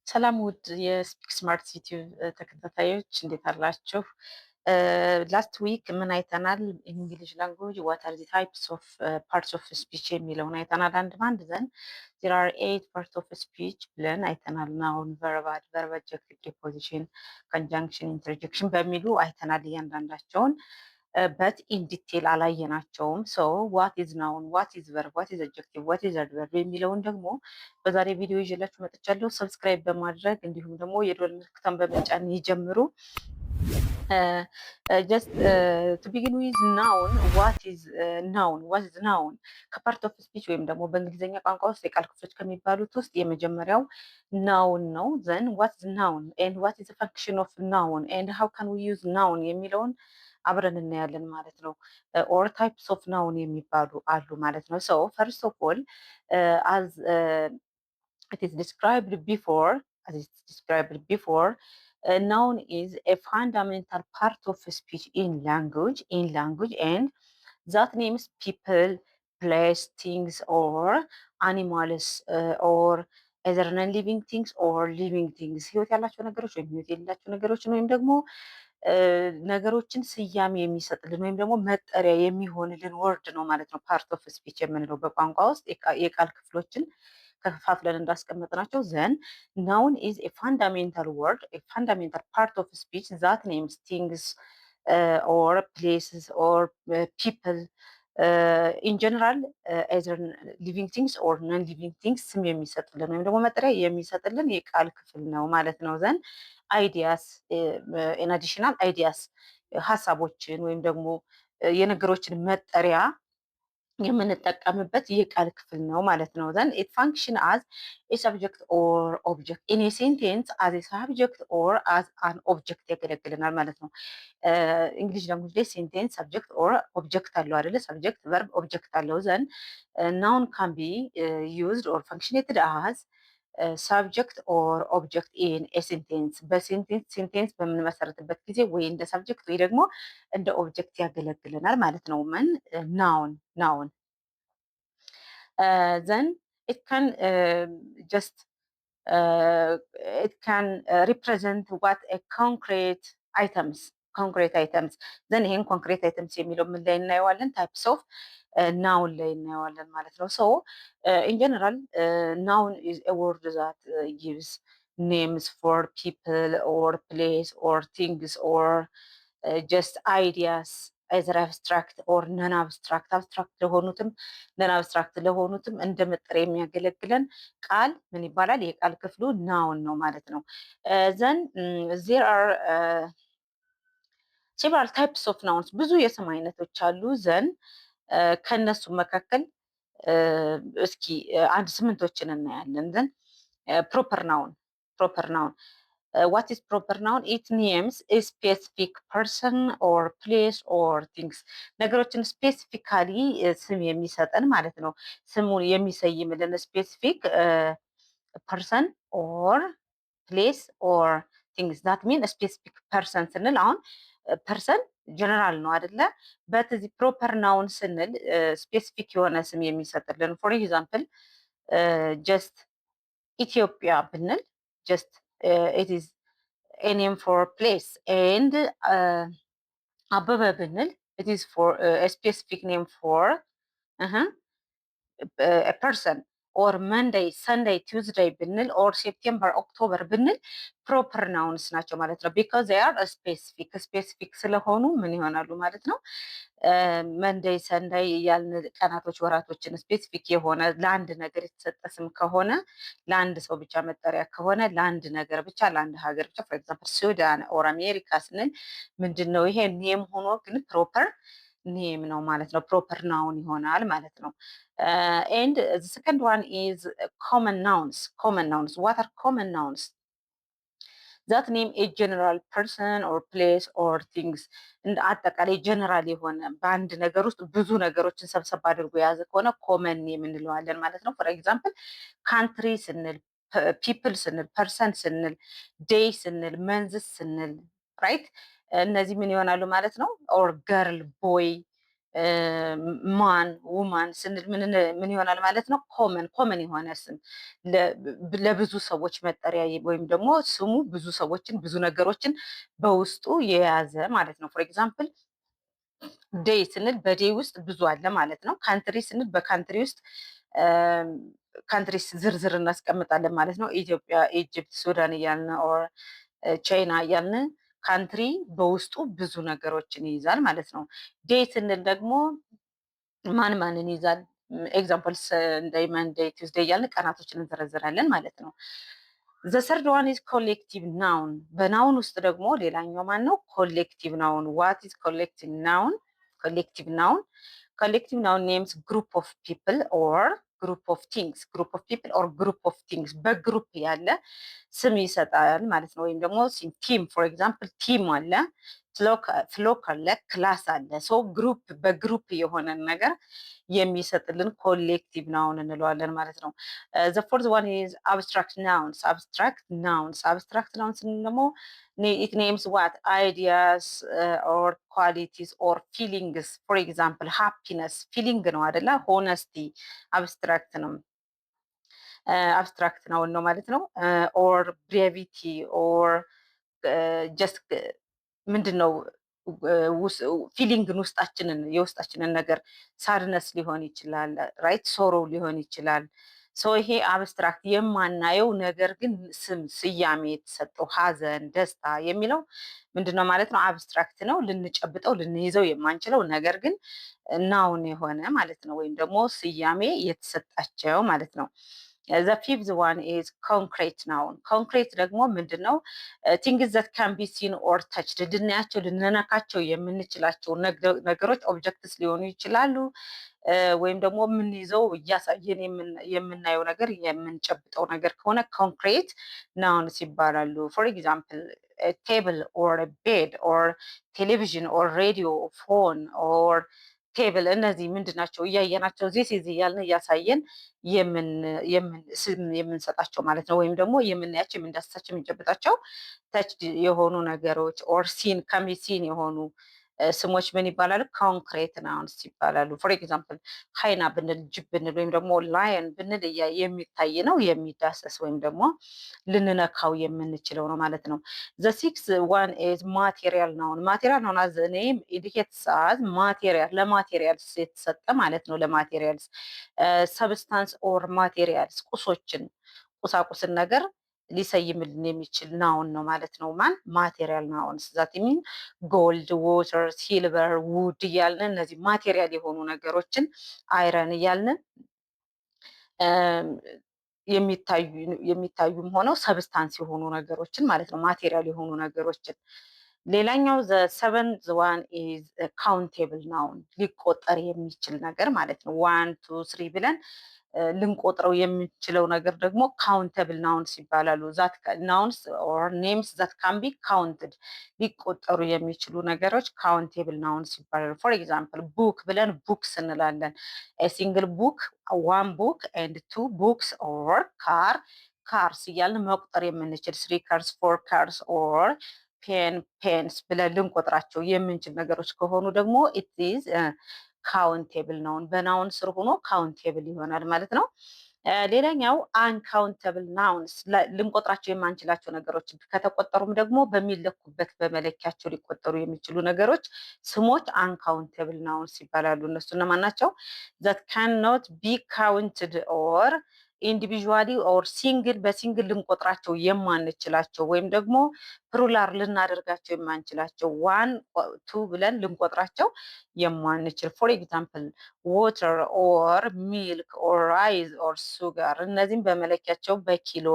ሰላም ውድ የስፒክ ስማርት ዩቲዩብ ተከታታዮች እንዴት አላችሁ? ላስት ዊክ ምን አይተናል? እንግሊሽ ላንጉጅ ዋት አር ዚ ታይፕስ ኦፍ ፓርትስ ኦፍ ስፒች የሚለውን አይተናል። አንድ ባንድ ዘን ዜር አር ኤይት ፓርት ኦፍ ስፒች ብለን አይተናል። ናውን፣ ቨርብ፣ አድቨርብ፣ አድጀክቲቭ፣ ፕሪፖዚሽን፣ ኮንጃንክሽን፣ ኢንተርጀክሽን በሚሉ አይተናል እያንዳንዳቸውን በት ኢን ዲቴል አላየናቸውም። ሶ ዋት ኢዝ ናውን፣ ዋት ኢዝ ቨርብ፣ ዋት ኢዝ አድጀክቲቭ፣ ዋት ኢዝ አድቨርብ የሚለውን ደግሞ በዛሬ ቪዲዮ ይዤላችሁ መጥቻለሁ። ሰብስክራይብ በማድረግ እንዲሁም ደግሞ የደወል ምልክቷን በመጫን ይጀምሩ። ጀስት ቱ ቢጊን ዊዝ ናውን ዋት ኢዝ ናውን ከፓርት ኦፍ ስፒች ወይም ደግሞ በእንግሊዝኛ ቋንቋ ውስጥ የቃል ክፍሎች ከሚባሉት ውስጥ የመጀመሪያው ናውን ነው። ዘን ዋት ኢዝ ናውን ኤንድ ዋት ኢዝ ፈንክሽን ኦፍ ናውን ኤንድ ሃው ካን ዊ ዩዝ ናውን የሚለውን አብረን እናያለን ማለት ነው። ኦር ታይፕስ ኦፍ ናውን የሚባሉ አሉ ማለት ነው። ሶ ፈርስት ኦፍ ኦል አዝ it is described before, as it's described before, noun is a fundamental part of speech in language, and that names people, place, things, or animals, or either non-living things or living things ህይወት ያላቸው ነገሮች ወይም ህይወት የሌላቸው ነገሮችን ወይም ደግሞ ነገሮችን ስያሜ የሚሰጥልን ወይም ደግሞ መጠሪያ የሚሆንልን ወርድ ነው ማለት ነው። ፓርት ኦፍ ስፒች የምንለው በቋንቋ ውስጥ የቃል ክፍሎችን ከፋፍለን እንዳስቀመጥናቸው ዘን ናውን ኢዝ ኤ ፋንዳሜንታል ወርድ ኤ ፋንዳሜንታል ፓርት ኦፍ ስፒች ዛት ኔምስ ቲንግስ ኦር ፕሌስስ ኦር ፒፕል ኢን ጀነራል ኤዘር ሊቪንግ ቲንግስ ኦር ነን ሊቪንግ ቲንግስ ስም የሚሰጥልን ወይም ደግሞ መጠሪያ የሚሰጥልን የቃል ክፍል ነው ማለት ነው። ዘን አይዲያስ ኢን አዲሽናል አይዲያስ ሀሳቦችን ወይም ደግሞ የነገሮችን መጠሪያ የምንጠቀምበት የቃል ክፍል ነው ማለት ነው። ዘን ኢት ፋንክሽን አዝ ኤ ሰብጀክት ኦር ኦብጀክት ኢን ኤ ሴንቴንስ አዝ ኤ ሰብጀክት ኦር አዝ አን ኦብጀክት ያገለግልናል ማለት ነው። እንግሊሽ ላንጉጅ ላይ ሴንቴንስ ሰብጀክት ኦር ኦብጀክት አለው አይደለ? ሰብጀክት ቨርብ ኦብጀክት አለው። ዘን ናውን ካን ቢ ዩዝድ ኦር ፋንክሽኔትድ አዝ ሳብጀክት ኦር ኦብጀክት ኢን ኤ ሴንቴንስ በሴንቴንስ በምንመሰረትበት ጊዜ ወይ እንደ ሳብጀክት ወይ ደግሞ እንደ ኦብጀክት ያገለግለናል ማለት ነው። ምን ናውን then it can just it can represent what a concrete items then ይሄን concrete items የሚለው ምን ላይ እናየዋለን? ታይፕስ ኦፍ ናውን ላይ እናየዋለን ማለት ነው። ሶ in general noun is a word that gives names for people or place or things or just ideas either abstract or non abstract ለሆኑትም ነን አብስትራክት ለሆኑትም እንደ መጠሪያ የሚያገለግለን ቃል ምን ይባላል? የቃል ክፍሉ ናውን ነው ማለት ነው። ዘን ዜር አር ሴቨራል ታይፕስ ኦፍ ናውንስ ብዙ የስም አይነቶች አሉ። ዘን ከነሱ መካከል እስኪ አንድ ስምንቶችን እናያለን። ዘን ፕሮፐር ናውን what is proper noun? It names a specific person or place or things ነገሮችን ስፔሲፊካሊ ስም የሚሰጠን ማለት ነው። ስሙን የሚሰይምልን ስፔሲፊክ ፐርሰን ኦር ፕሌስ ኦር ቲንግስ ዛት ሚን ስፔሲፊክ ፐርሰን ስንል አሁን ፐርሰን ጀነራል ነው አይደለ? በት እዚህ ፕሮፐር ናውን ስንል ስፔሲፊክ የሆነ ስም የሚሰጥልን ፎር ኤግዛምፕል ጀስት ኢትዮጵያ ብንል ጀስት it is a name for place and አበበ ብንል it is for a specific name for a person ኦር መንደይ ሰንደይ ቲውዝደይ ብንል ኦር ሴፕቴምበር ኦክቶበር ብንል ፕሮፐር ናውንስ ናቸው ማለት ነው። ቢካዝ ዜይ አር ስፔሲፊክ ስለሆኑ ምን ይሆናሉ ማለት ነው። መንደይ ሰንደይ እያልን ቀናቶች ወራቶችን ስፔሲፊክ የሆነ ለአንድ ነገር የተሰጠ ስም ከሆነ ለአንድ ሰው ብቻ መጠሪያ ከሆነ ለአንድ ነገር ብቻ ለአንድ ሀገር ብቻ ፎር ኤግዛምፕል ሱዳን ኦር አሜሪካ ስንል ምንድን ነው ይሄ ኔም ሆኖ ግን ፕሮፐር ኔም ነው ማለት ነው። ፕሮፐር ናውን ይሆናል ማለት ነው። and the second one is common nouns. What are common nouns? that name a general person or place or things እንደ አጠቃላይ ጀነራል የሆነ በአንድ ነገር ውስጥ ብዙ ነገሮችን ሰብሰብ አድርጎ የያዘ ከሆነ ኮመን ኔም እንለዋለን ማለት ነው። ፎር ኤግዛምፕል ካንትሪ ስንል፣ ፒፕል ስንል፣ ፐርሰን ስንል፣ ዴይ ስንል፣ መንዝስ ስንል ራይት እነዚህ ምን ይሆናሉ ማለት ነው። ኦር ገርል ቦይ ማን ውማን ስንል ምን ይሆናል ማለት ነው? ኮመን የሆነ ስም ለብዙ ሰዎች መጠሪያ ወይም ደግሞ ስሙ ብዙ ሰዎችን ብዙ ነገሮችን በውስጡ የያዘ ማለት ነው። ፎር ኤግዛምፕል ዴይ ስንል በዴይ ውስጥ ብዙ አለ ማለት ነው። ካንትሪ ስንል በካንትሪ ውስጥ ካንትሪስ ዝርዝር እናስቀምጣለን ማለት ነው። ኢትዮጵያ፣ ኢጅፕት፣ ሱዳን እያልን ኦር ቻይና እያልን ካንትሪ በውስጡ ብዙ ነገሮችን ይይዛል ማለት ነው። ዴይ ስንል ደግሞ ማን ማንን ይዛል? ኤግዛምፕልስ እንደ መንዴይ፣ ቱዝዴይ እያልን ቀናቶችን እንዘረዝራለን ማለት ነው። ዘ ሰርድ ዋን ኢዝ ኮሌክቲቭ ናውን። በናውን ውስጥ ደግሞ ሌላኛው ማን ነው? ኮሌክቲቭ ናውን። ዋት ኢዝ ኮሌክቲቭ ናውን? ኮሌክቲቭ ናውን ኮሌክቲቭ ናውን ኔምስ ግሩፕ ኦፍ ፒፕል ኦር ግሩፕ ኦፍ ቲንግስ። ግሩፕ ኦፍ ፒፕል ኦር ግሩፕ ኦፍ ቲንግስ በግሩፕ ያለ ስም ይሰጣል ማለት ነው። ወይም ደግሞ ቲም ፎር ኤግዛምፕል ቲም አለ፣ ፍሎክ አለ፣ ክላስ አለ። ሶ ግሩፕ በግሩፕ የሆነን ነገር የሚሰጥልን ኮሌክቲቭ ናውን እንለዋለን ማለት ነው። ዘ ፎርዝ ዋን ኢዝ አብስትራክት ናውንስ። አብስትራክት ናውንስ ስንል ደግሞ ኢት ኔምስ ዋት አይዲያስ ኦር ኳሊቲስ ኦር ፊሊንግስ። ፎር ኤግዛምፕል ሃፒነስ ፊሊንግ ነው አደለ? ሆነስቲ አብስትራክት ነው አብስትራክት ናውን ነው ማለት ነው። ኦር ብሬቪቲ ኦር ጀስት ምንድን ነው ፊሊንግን ውስጣችንን የውስጣችንን ነገር ሳድነስ ሊሆን ይችላል፣ ራይት ሶሮ ሊሆን ይችላል። ይሄ አብስትራክት የማናየው ነገር ግን ስያሜ የተሰጠው ሀዘን፣ ደስታ የሚለው ምንድነው ማለት ነው? አብስትራክት ነው፣ ልንጨብጠው ልንይዘው የማንችለው ነገር ግን ናውን የሆነ ማለት ነው፣ ወይም ደግሞ ስያሜ የተሰጣቸው ማለት ነው። ዘ ፊፍዝ ዋን ኢዝ ኮንክሬት ናውን። ኮንክሬት ደግሞ ምንድን ነው? ቲንግስ ዘት ካን ቢ ሲን ኦር ተችድ፣ ልናያቸው ልንነካቸው የምንችላቸው ነገሮች ኦብጀክትስ ሊሆኑ ይችላሉ። ወይም ደግሞ የምንይዘው እያሳየን የምናየው ነገር የምንጨብጠው ነገር ከሆነ ኮንክሬት ናውንስ ይባላሉ። ፎር ኤግዛምፕል ቴብል ኦር ቤድ ኦር ቴሌቪዥን ኦር ሬዲዮ ፎን ኦር ቴብል እነዚህ ምንድን ናቸው? እያየናቸው ዚስ ኢዝ እያልን እያሳየን የምንሰጣቸው ማለት ነው። ወይም ደግሞ የምናያቸው የምንዳስሳቸው የምንጨብጣቸው ተች የሆኑ ነገሮች ኦር ሲን ከሚሲን የሆኑ ስሞች ምን ይባላሉ? ኮንክሬት ናውንስ ይባላሉ። ፎር ኤግዛምፕል ሃይና ብንል ጅብ ብንል ወይም ደግሞ ላየን ብንል የሚታይ ነው የሚዳሰስ ወይም ደግሞ ልንነካው የምንችለው ነው ማለት ነው። ዘ ሲክስ ዋን ኢዝ ማቴሪያል ናውን። ማቴሪያል ናውን አዝ ኔም ኢንዲኬትስ አዝ ማቴሪያል ለማቴሪያልስ የተሰጠ ማለት ነው። ለማቴሪያልስ ሰብስታንስ ኦር ማቴሪያልስ ቁሶችን ቁሳቁስን ነገር ሊሰይምልን የሚችል ናውን ነው ማለት ነው። ማን ማቴሪያል ናውንስ ዛት ሚን ጎልድ፣ ወተር፣ ሲልቨር፣ ውድ እያልን እነዚህ ማቴሪያል የሆኑ ነገሮችን አይረን እያልን የሚታዩም ሆነው ሰብስታንስ የሆኑ ነገሮችን ማለት ነው። ማቴሪያል የሆኑ ነገሮችን። ሌላኛው ዘ ሰቨንዝ ዋን ኢዝ ካውንቴብል ናውን ሊቆጠር የሚችል ነገር ማለት ነው። 1 2 3 ብለን ልንቆጥረው የምንችለው ነገር ደግሞ ካውንተብል ናውንስ ይባላሉ። ዛት ናውንስ ኦር ኔምስ ዛት ካን ቢ ካውንትድ ሊቆጠሩ የሚችሉ ነገሮች ካውንቴብል ናውንስ ይባላሉ። ፎር ኤግዛምፕል ቡክ ብለን ቡክስ እንላለን። ሲንግል ቡክ፣ ዋን ቡክ ኤንድ ቱ ቡክስ ኦር ካርስ እያልን መቁጠር የምንችል 3 ካርስ 4 ካርስ ኦር ፔንስ ብለን ልንቆጥራቸው የምንችል ነገሮች ከሆኑ ደግሞ ኢት ኢዝ ካውንቴብል ናውን በናውን ስር ሆኖ ካውንቴብል ይሆናል ማለት ነው። ሌላኛው አንካውንተብል ናውንስ ልንቆጥራቸው የማንችላቸው ነገሮች ከተቆጠሩም ደግሞ በሚለኩበት በመለኪያቸው ሊቆጠሩ የሚችሉ ነገሮች ስሞች አንካውንተብል ናውንስ ይባላሉ። እነሱ እነማን ናቸው? ዛት ካን ኖት ቢ ካውንትድ ኦር ኢንዲቪዥዋሊ ኦር ሲንግል በሲንግል ልንቆጥራቸው የማንችላቸው ወይም ደግሞ ፕሉራል ልናደርጋቸው የማንችላቸው 1 2 ብለን ልንቆጥራቸው የማንችል ፎር ኤግዛምፕል ዋተር ኦር ሚልክ ኦር ራይዝ ኦር ሱጋር እነዚህም በመለኪያቸው በኪሎ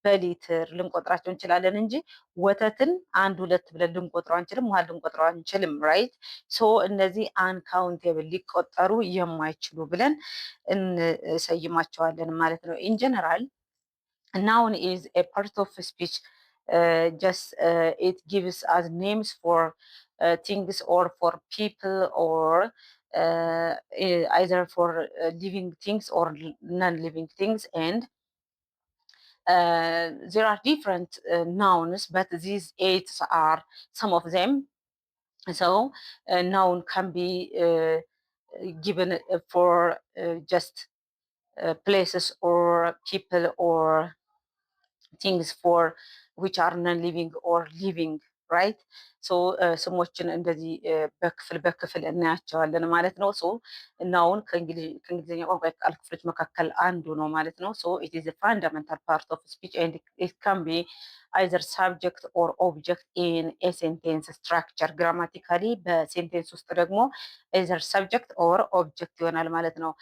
በሊትር ልንቆጥራቸው እንችላለን እንጂ ወተትን 1 2 ብለን ልንቆጥረው አንችልም። ውሃ ልንቆጥረው አንችልም። ራይት ሶ እነዚህ አንካውንቴብል ሊቆጠሩ የማይችሉ ብለን እንሰይማቸዋለን ማለት ነው። ኢን ጀነራል ናውን ኢዝ ኤ ፓርት ኦፍ ስፒች just it gives us names for things or for people or either for living things or non-living things and there are different nouns but these 8 are some of them. So noun can be given for just places or people or things for which are non-living or living right ሶ ስሞችን እንደዚህ በክፍል በክፍል እናያቸዋለን ማለት ነው። ሶ ናውን ከእንግሊዝኛ ቋንቋ የቃል ክፍሎች መካከል አንዱ ነው ማለት ነው። ሶ ኢት ኢዝ ፋንዳመንታል ፓርት ኦፍ ስፒች ኤንድ ኢት ካን ቢ አይዘር ሳብጀክት ኦር ኦብጀክት ኢን ኤ ሴንቴንስ ስትራክቸር። ግራማቲካሊ በሴንቴንስ ውስጥ ደግሞ አይዘር ሳብጀክት ኦር ኦብጀክት ይሆናል ማለት ነው።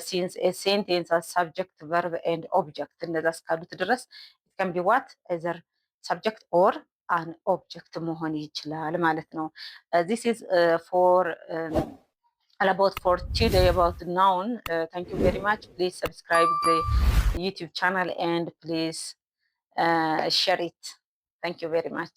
ሲንስ ኤ ሴንቴንስ ሳብጀክት ቨርብ ኤንድ ኦብጀክት እነዛ እስካሉት ድረስ can be what either subject or an object መሆን ይችላል ማለት ነው። this is for about for today about noun. Thank you very much. Please subscribe the YouTube channel and please share it. Thank you very much.